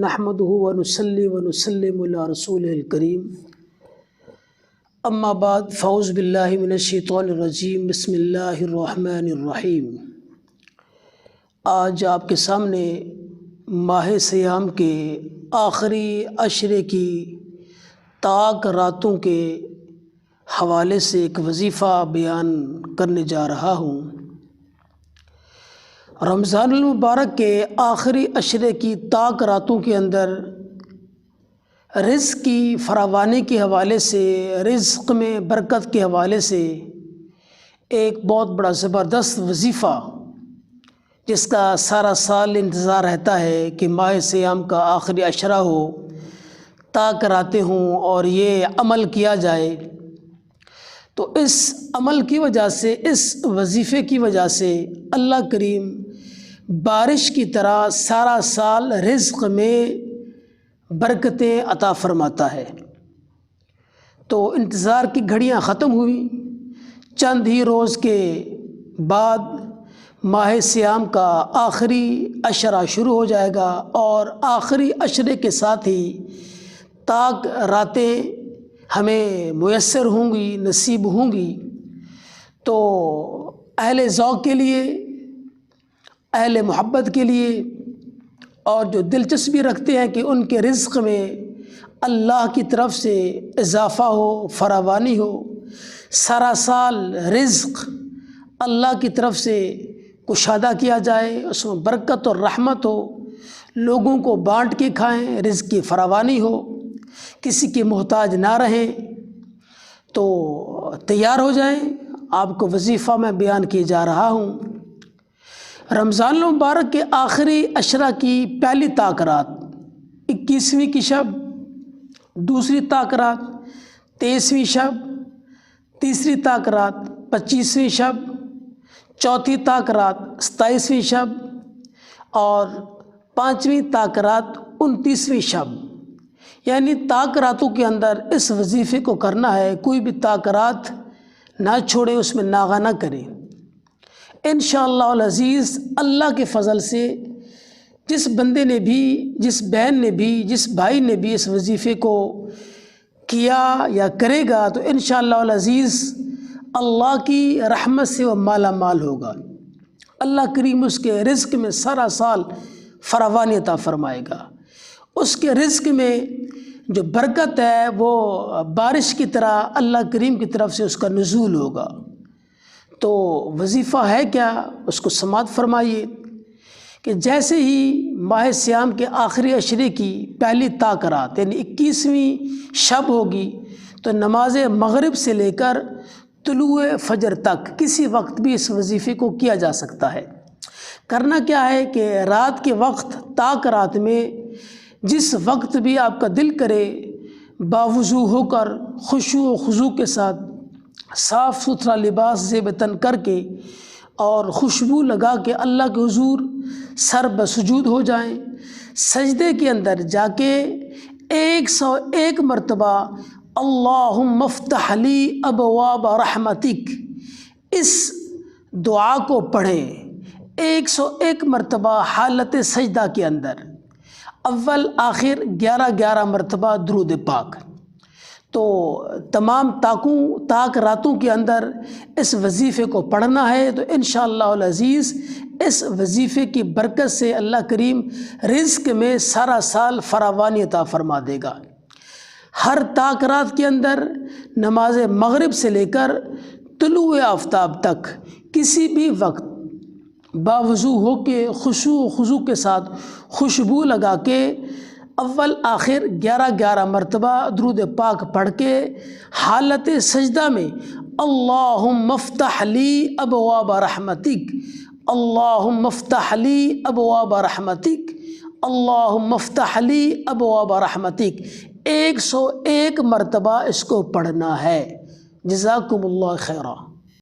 نحمده ونصلي ونسلم علی رسول الکریم اما بعد فاعوذ باللہ من الشیطان الرجیم بسم اللہ الرحمن الرحیم۔ آج آپ کے سامنے ماہ سیام کے آخری عشرے کی طاق راتوں کے حوالے سے ایک وظیفہ بیان کرنے جا رہا ہوں۔ رمضان المبارک کے آخری عشرے کی طاق راتوں کے اندر رزق کی فراوانی کے حوالے سے، رزق میں برکت کے حوالے سے ایک بہت بڑا زبردست وظیفہ جس کا سارا سال انتظار رہتا ہے کہ ماہ سیام کا آخری عشرہ ہو، طاق راتیں ہوں اور یہ عمل کیا جائے۔ تو اس عمل کی وجہ سے، اس وظیفے کی وجہ سے اللہ کریم بارش کی طرح سارا سال رزق میں برکتیں عطا فرماتا ہے۔ تو انتظار کی گھڑیاں ختم ہوئیں، چند ہی روز کے بعد ماہ سیام کا آخری عشرہ شروع ہو جائے گا اور آخری عشرے کے ساتھ ہی طاق راتیں ہمیں میسر ہوں گی، نصیب ہوں گی۔ تو اہل ذوق کے لیے، اہل محبت کے لیے اور جو دلچسپی رکھتے ہیں کہ ان کے رزق میں اللہ کی طرف سے اضافہ ہو، فراوانی ہو، سارا سال رزق اللہ کی طرف سے کشادہ کیا جائے، اس میں برکت اور رحمت ہو، لوگوں کو بانٹ کے کھائیں، رزق کی فراوانی ہو، کسی کے محتاج نہ رہیں، تو تیار ہو جائیں۔ آپ کو وظیفہ میں بیان کیے جا رہا ہوں۔ رمضان المبارک کے آخری عشرہ کی پہلی طاق رات 21ویں کی شب، دوسری طاق رات 23ویں شب، تیسری طاق رات 25ویں شب، چوتھی طاق رات 27ویں شب اور پانچویں طاق رات 29ویں شب۔ یعنی طاق راتوں کے اندر اس وظیفے کو کرنا ہے، کوئی بھی طاق رات نہ چھوڑے، اس میں ناغہ نہ کرے۔ انشاءاللہ العزیز اللہ کے فضل سے جس بندے نے بھی، جس بہن نے بھی، جس بھائی نے بھی اس وظیفے کو کیا یا کرے گا تو انشاءاللہ العزیز اللہ کی رحمت سے وہ مالا مال ہوگا۔ اللہ کریم اس کے رزق میں سارا سال فراوانی عطا فرمائے گا۔ اس کے رزق میں جو برکت ہے وہ بارش کی طرح اللہ کریم کی طرف سے اس کا نزول ہوگا۔ تو وظیفہ ہے کیا، اس کو سماعت فرمائیے کہ جیسے ہی ماہ سیام کے آخری عشرے کی پہلی طاق رات یعنی 21ویں شب ہوگی تو نماز مغرب سے لے کر طلوع فجر تک کسی وقت بھی اس وظیفے کو کیا جا سکتا ہے۔ کرنا کیا ہے کہ رات کے وقت طاق رات میں جس وقت بھی آپ کا دل کرے باوضو ہو کر خشوع و خضوع کے ساتھ صاف ستھرا لباس زیب تن کر کے اور خوشبو لگا کے اللہ کے حضور سر بسجود ہو جائیں، سجدے کے اندر جا کے 101 مرتبہ اللہم افتح لی ابواب رحمتک اس دعا کو پڑھیں 101 مرتبہ حالت سجدہ کے اندر، اول آخر 11 مرتبہ درود پاک۔ تو تمام طاق راتوں کے اندر اس وظیفے کو پڑھنا ہے تو انشاءاللہ العزیز اس وظیفے کی برکت سے اللہ کریم رزق میں سارا سال فراوانی عطا فرما دے گا۔ ہر طاق رات کے اندر نماز مغرب سے لے کر طلوع آفتاب تک کسی بھی وقت باوضو ہو کے خشوع و خضوع کے ساتھ خوشبو لگا کے اول آخر 11 مرتبہ درود پاک پڑھ کے حالت سجدہ میں اللہم افتح لی ابواب رحمتک، اللہم افتح لی ابواب رحمتک، اللہم افتح لی ابواب رحمتک 101 مرتبہ اس کو پڑھنا ہے۔ جزاکم اللہ خیرہ۔